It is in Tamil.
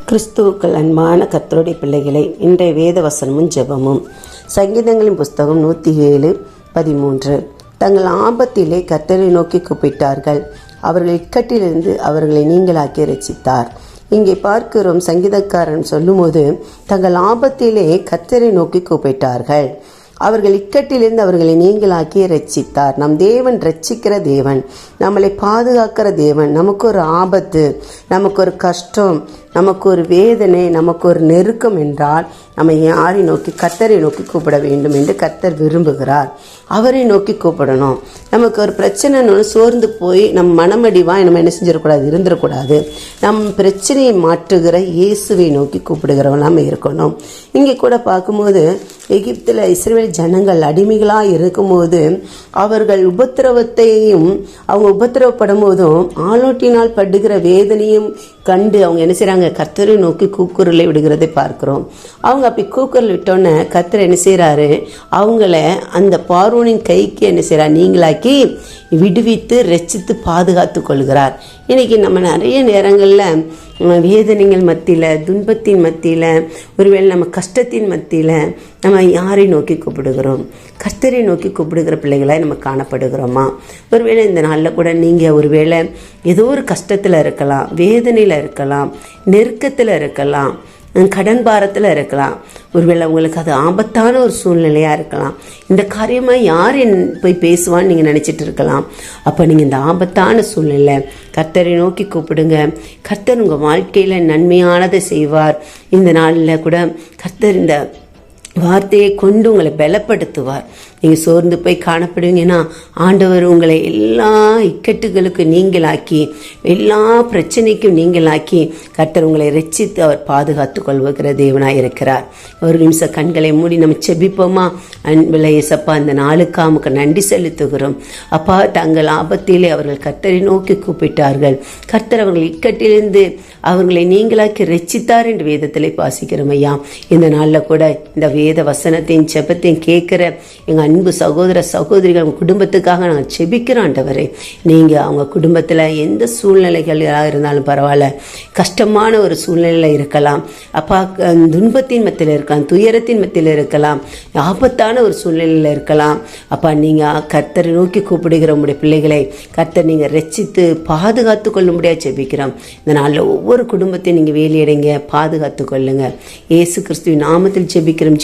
கிறிஸ்துவுக்கள் அன்பான கர்த்தருடைய பிள்ளைகளை, இன்றைய வேத வசனமும் ஜெபமும். சங்கீதங்களின் புஸ்தகம் 107:13. தங்கள் ஆபத்திலே கர்த்தரை நோக்கி கூப்பிட்டார்கள், அவர்கள் இக்கட்டிலிருந்து அவர்களை நீங்களாக்கி ரட்சித்தார். இங்கே பார்க்கிறோம், சங்கீதக்காரன் சொல்லும்போது தங்கள் ஆபத்திலே கர்த்தரை நோக்கி கூப்பிட்டார்கள், அவர்கள் இக்கட்டிலிருந்து அவர்களை நீங்களாக்கி ரட்சித்தார். நம் தேவன் ரட்சிக்கிற தேவன், நம்மளை பாதுகாக்கிற தேவன். நமக்கு ஒரு ஆபத்து, நமக்கு ஒரு கஷ்டம், நமக்கு ஒரு வேதனை, நமக்கு ஒரு நெருக்கம் என்றால் நம்ம யாரை நோக்கி? கர்த்தரை நோக்கி கூப்பிட வேண்டும் என்று கர்த்தர் விரும்புகிறார். அவரை நோக்கி கூப்பிடணும். நமக்கு ஒரு பிரச்சனைன்னு சோர்ந்து போய் நம் மனமடிவாக நம்ம என்ன செஞ்சிடக்கூடாது, இருந்துடக்கூடாது. நம் பிரச்சனையை மாற்றுகிற இயேசுவை நோக்கி கூப்பிடுகிறவனாம இருக்கணும். இங்கே கூட பார்க்கும்போது, எகிப்தில் இஸ்ரவேல் ஜனங்கள் அடிமைகளாக இருக்கும்போது அவர்கள் உபத்திரவத்தையும் அவங்க உபத்திரவப்படும் போதும் ஆலோட்டினால் படுகிற வேதனையும் கண்டு அவங்க என்ன செய்கிறாங்க? கர்த்தரை நோக்கி கூக்குரலை விடுகிறதை பார்க்கிறோம். அவங்க அப்படி கூக்குரல் விட்டோன்னே கர்த்தர் என்ன செய்கிறாரு? அவங்கள அந்த பார்வோனின் கைக்கு என்ன செய்கிறார்? நீங்களாக்கி விடுவித்து ரட்சித்து பாதுகாத்து கொள்கிறார். இன்றைக்கி நம்ம நிறைய நேரங்களில் வேதனைகள் மத்தியில், துன்பத்தின் மத்தியில், ஒருவேளை நம்ம கஷ்டத்தின் மத்தியில் நம்ம யாரை நோக்கி கூப்பிடுகிறோம்? கர்த்தரை நோக்கி கூப்பிடுகிற பிள்ளைகளாக நம்ம காணப்படுகிறோமா? ஒருவேளை இந்த நாளில் கூட நீங்கள் ஒருவேளை ஏதோ ஒரு கஷ்டத்தில் இருக்கலாம், வேதனையில் இருக்கலாம், நெருக்கத்தில் இருக்கலாம், கடன் பாரத்தில் இருக்கலாம். ஒருவேளை உங்களுக்கு அது ஆபத்தான ஒரு சூழ்நிலையாக இருக்கலாம். இந்த காரியமாக யார் போய் பேசுவான்னு நீங்கள் நினச்சிட்டு இருக்கலாம். அப்போ நீங்கள் இந்த ஆபத்தான சூழ்நிலை கர்த்தரை நோக்கி கூப்பிடுங்க. கர்த்தர் உங்கள் வாழ்க்கையில் நன்மையானதை செய்வார். இந்த நாளில் கூட கர்த்தர் இந்த வார்த்தையை கொண்டு உங்களை பலப்படுத்துவார். நீங்கள் சோர்ந்து போய் காணப்படுவீங்கன்னா ஆண்டவர் உங்களை எல்லா இக்கட்டுகளுக்கு நீங்களாக்கி, எல்லா பிரச்சனைக்கும் நீங்களாக்கி கர்த்தர் உங்களை ரட்சித்து அவர் பாதுகாத்து கொள்வகிற தேவனாக இருக்கிறார். ஒரு நிமிஷம் கண்களை மூடி நம்ம செபிப்போமா? அன்பில் இயேசப்பா, இந்த நாளுக்கு நமக்கு நன்றி செலுத்துகிறோம். அப்பா, தங்கள் ஆபத்திலே அவர்கள் கர்த்தரை நோக்கி கூப்பிட்டார்கள், கர்த்தர் அவர்கள் இக்கட்டிலிருந்து அவர்களை நீங்களாக்கி ரட்சித்தார் என்று வேதத்திலே வாசிக்கிறோம். ஐயா, இந்த நாளில் கூட இந்த வேத வசனத்தையும் செபத்தையும் கேட்கிற எங்கள் அன்பு சகோதர சகோதரிகள், அவங்க குடும்பத்துக்காக நாங்கள் செபிக்கிறோம். ஆண்டவரே, நீங்கள் அவங்க குடும்பத்தில் எந்த சூழ்நிலைகளாக இருந்தாலும் பரவாயில்ல, கஷ்டமான ஒரு சூழ்நிலையில் இருக்கலாம் அப்பா, துன்பத்தின் மத்தியில் இருக்கலாம், துயரத்தின் மத்தியில் இருக்கலாம், ஆபத்தான ஒரு சூழ்நிலையில் இருக்கலாம். அப்பா, நீங்கள் கர்த்தரை நோக்கி கூப்பிடுகிற உங்களுடைய பிள்ளைகளை கர்த்தர் நீங்கள் ரட்சித்து பாதுகாத்து கொள்ள முடியாது செபிக்கிறோம். இந்த நாளில் ஒவ்வொரு குடும்பத்தையும் நீங்கள் வேலையடைங்க, பாதுகாத்து கொள்ளுங்க. இயேசு கிறிஸ்துவின் நாமத்தில் செபிக்கிறோம்.